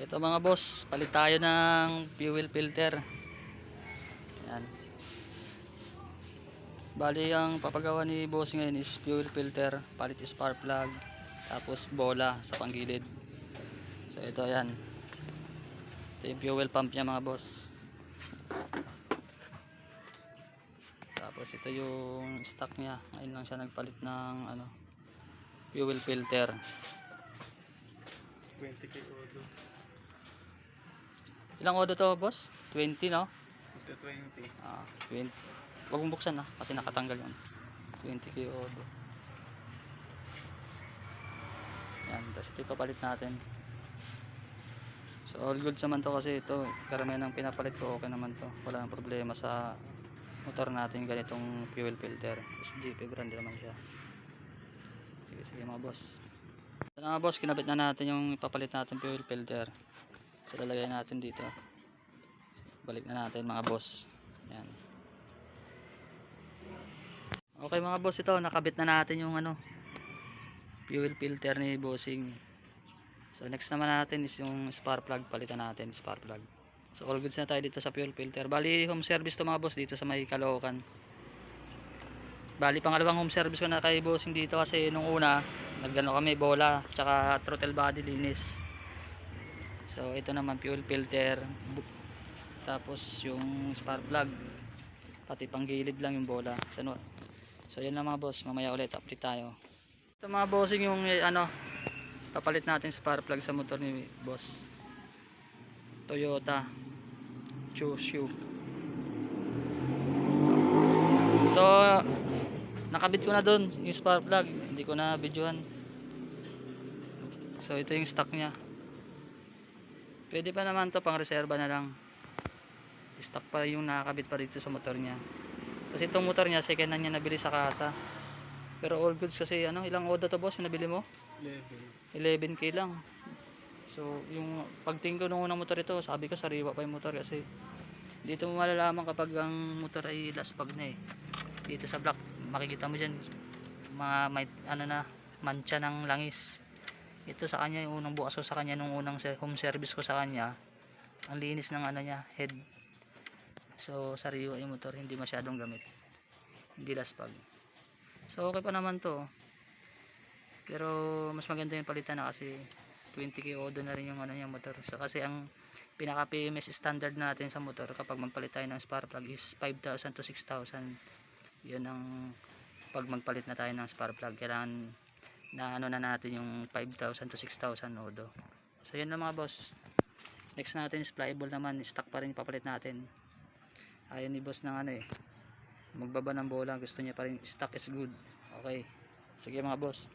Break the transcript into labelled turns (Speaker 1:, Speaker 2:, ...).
Speaker 1: Ito mga boss, palit tayo ng fuel filter. Yan. Bali ang papagawa ni boss ngayon is fuel filter, palit spark plug, tapos bola sa panggilid. So ito yan. Ito yung fuel pump niya mga boss. Tapos ito yung stock niya. Ngayon lang siya nagpalit ng fuel filter.
Speaker 2: 20k odo.
Speaker 1: Ilang odo to boss? 20 no?
Speaker 2: Ito 20.
Speaker 1: 20. Huwag mong buksan kasi nakatanggal yun. 20 odo. Yan, tapos ito ipapalit natin. So all good naman to kasi ito karamihan ng pinapalit ko okay naman to. Wala nang problema sa motor natin ganitong fuel filter. SGP brand naman siya. Sige mga boss. Ito na mga boss, kinabit na natin yung ipapalit natin fuel filter. So lalagay natin dito. Balik na natin mga boss. Yan. Okay mga boss, ito nakabit na natin yung fuel filter ni bossing. So next naman natin is yung spark plug, palitan natin spark plug. So all goods na tayo dito sa fuel filter. Bali home service to mga boss dito sa may Caloocan. Bali pangalawang home service ko na kay bossing dito kasi nung una nagano kami bola tsaka throttle body linis. So ito naman fuel filter, tapos yung spark plug, pati panggilid lang yung bola. So yan lang mga boss, mamaya ulit update tayo. Ito mga bossing yung papalit natin spark plug sa motor ni boss, Toyota Chushu. So nakabit ko na dun yung spark plug, hindi ko na videohan. So ito yung stock nya, pwede pa naman to pang reserva na lang. Stock pa yung nakakabit pa dito sa motor nya kasi itong motor nya second hand nya nabili sa kasa. Pero all goods kasi ilang oda to boss yung nabili mo? 11k lang. So yung pagtingin ko nung unang motor ito, sabi ko sariwa pa yung motor kasi dito mo malalaman kapag ang motor ay laspag na dito sa block makikita mo dyan mga may mancha ng langis. Ito sa kanya yung unang bukas ko sa kanya nung unang home service ko sa kanya, ang linis ng niya head. So sariwa yung motor, hindi masyadong gamit, hindi laspag. So okay pa naman to, pero mas maganda yung palitan na kasi 20k odo na rin yung yung motor. So kasi ang pinaka PMS standard natin sa motor kapag magpalit tayo ng spark plug is 5,000 to 6,000. Yun ang pag magpalit na tayo ng spark plug, kailangan na na natin yung 5,000 to 6,000 odo. So yun na mga boss. Next natin is pliable naman, stock pa rin ipapalit natin. Ayaw ni boss ng magbaba ng bola, gusto niya pa rin stock is good. Okay, sige mga boss.